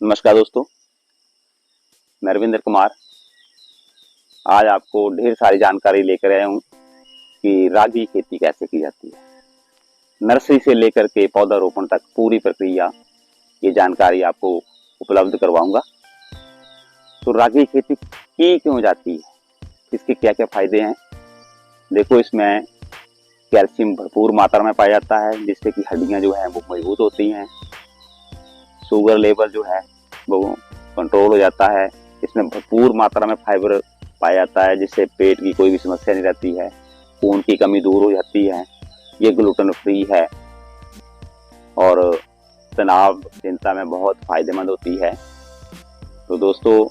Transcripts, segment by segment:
नमस्कार दोस्तों, मैं रविंद्र कुमार आज आपको ढेर सारी जानकारी लेकर आया हूँ कि रागी खेती कैसे की जाती है। नर्सरी से लेकर के पौधारोपण तक पूरी प्रक्रिया ये जानकारी आपको उपलब्ध करवाऊंगा। तो रागी खेती की क्यों जाती है, इसके क्या क्या फायदे हैं। देखो, इसमें कैल्शियम भरपूर मात्रा में पाया जाता है, जिससे कि हड्डियां जो है वो मजबूत होती हैं। शुगर लेवल जो है वो कंट्रोल हो जाता है। इसमें भरपूर मात्रा में फाइबर पाया जाता है, जिससे पेट की कोई भी समस्या नहीं रहती है। खून की कमी दूर हो जाती है। ये ग्लूटेन फ्री है और तनाव चिंता में बहुत फायदेमंद होती है। तो दोस्तों,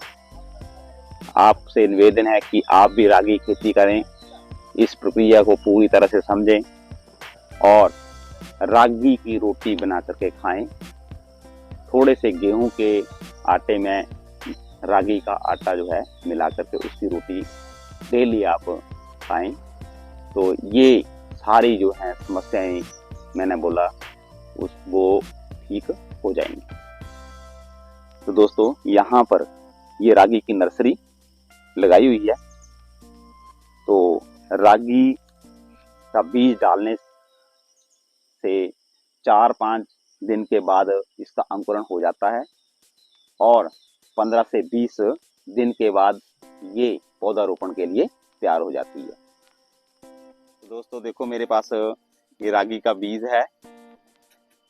आपसे निवेदन है कि आप भी रागी खेती करें, इस प्रक्रिया को पूरी तरह से समझें और रागी की रोटी बना करके खाएं। थोड़े से गेहूं के आटे में रागी का आटा जो है मिला करके उसकी रोटी डेली आप खाएं, तो ये सारी जो है समस्याएं मैंने बोला वो ठीक हो जाएंगी। तो दोस्तों, यहाँ पर ये रागी की नर्सरी लगाई हुई है। तो रागी का बीज डालने से 4-5 दिन के बाद इसका अंकुरण हो जाता है और 15 से 20 दिन के बाद ये पौधारोपण के लिए तैयार हो जाती है। तो दोस्तों देखो, मेरे पास ये रागी का बीज है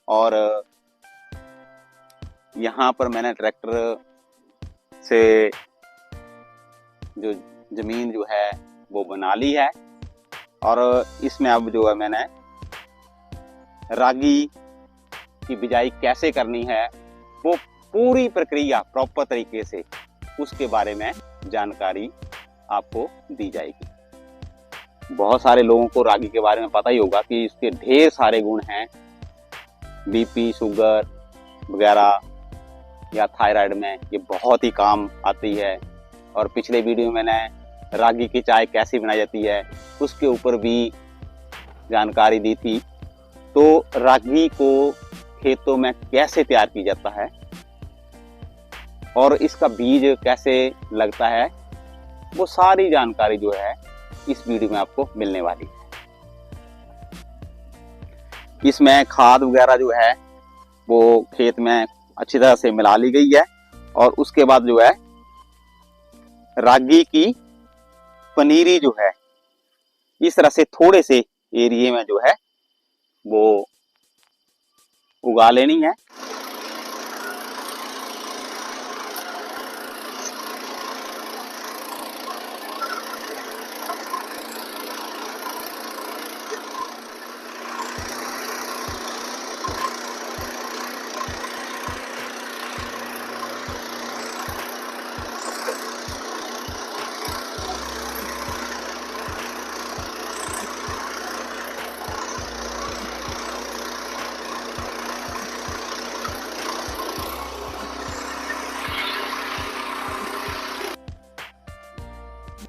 और यहाँ पर मैंने ट्रैक्टर से जो जमीन जो है वो बना ली है और इसमें अब जो है मैंने रागी की बिजाई कैसे करनी है वो पूरी प्रक्रिया प्रॉपर तरीके से उसके बारे में जानकारी आपको दी जाएगी। बहुत सारे लोगों को रागी के बारे में पता ही होगा कि इसके ढेर सारे गुण हैं। बीपी, शुगर वगैरह या थायराइड में ये बहुत ही काम आती है। और पिछले वीडियो में मैंने रागी की चाय कैसे बनाई जाती है उसके ऊपर भी जानकारी दी थी। तो रागी को खेतों में कैसे तैयार की जाता है और इसका बीज कैसे लगता है, वो सारी जानकारी जो है इस वीडियो में आपको मिलने वाली है। इसमें खाद वगैरह जो है वो खेत में अच्छी तरह से मिला ली गई है और उसके बाद जो है रागी की पनीरी जो है इस तरह से थोड़े से एरिया में जो है वो उगा लेनी है।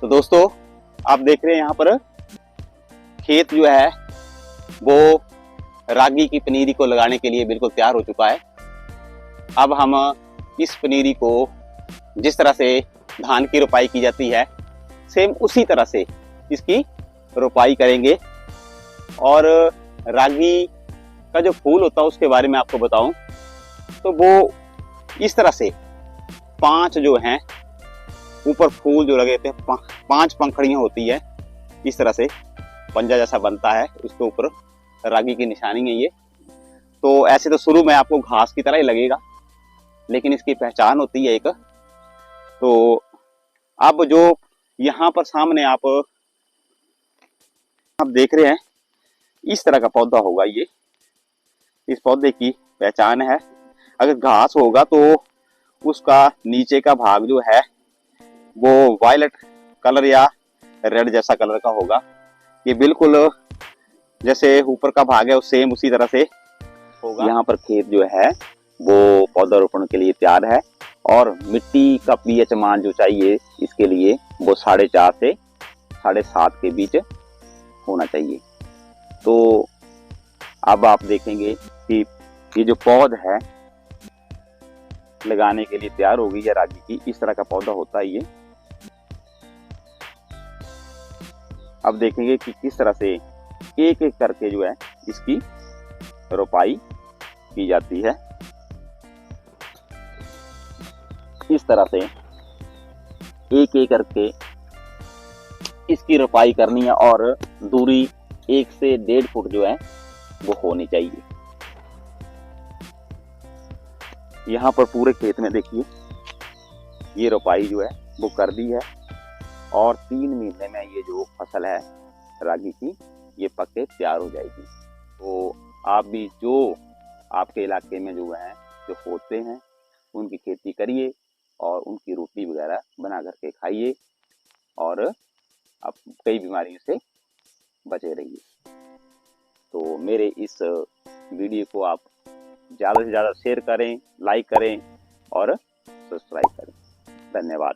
तो दोस्तों, आप देख रहे हैं यहाँ पर खेत जो है वो रागी की पनीरी को लगाने के लिए बिल्कुल तैयार हो चुका है। अब हम इस पनीरी को जिस तरह से धान की रोपाई की जाती है सेम उसी तरह से इसकी रोपाई करेंगे। और रागी का जो फूल होता है उसके बारे में आपको बताऊं तो वो इस तरह से 5 जो हैं ऊपर फूल जो लगे थे 5 पंखड़ियां होती है, इस तरह से पंजा जैसा बनता है, उसके ऊपर रागी की निशानी है ये। तो ऐसे तो शुरू में आपको घास की तरह ही लगेगा, लेकिन इसकी पहचान होती है एक। तो अब जो यहाँ पर सामने आप देख रहे हैं इस तरह का पौधा होगा ये। इस पौधे की पहचान है, अगर घास होगा तो उसका नीचे का भाग जो है वो वायलेट कलर या रेड जैसा कलर का होगा। ये बिल्कुल जैसे ऊपर का भाग है सेम उसी तरह से होगा। यहाँ पर खेत जो है वो पौधारोपण के लिए तैयार है और मिट्टी का पीएच मान जो चाहिए इसके लिए वो 4.5 से 7.5 के बीच होना चाहिए। तो अब आप देखेंगे कि ये जो पौध है लगाने के लिए तैयार होगी या रागी की इस तरह का पौधा होता है ये। अब देखेंगे कि किस तरह से एक एक करके जो है इसकी रोपाई की जाती है। इस तरह से एक एक करके इसकी रोपाई करनी है और दूरी 1 से 1.5 फुट जो है वो होनी चाहिए। यहाँ पर पूरे खेत में देखिए ये रोपाई जो है वो कर दी है और 3 महीने में ये जो फसल है रागी की ये पक के तैयार हो जाएगी। तो आप भी जो आपके इलाके में जो है जो होते हैं उनकी खेती करिए और उनकी रोटी वगैरह बना करके खाइए और आप कई बीमारियों से बचे रहिए। तो मेरे इस वीडियो को आप ज़्यादा से ज़्यादा शेयर करें, लाइक करें और सब्सक्राइब करें। धन्यवाद।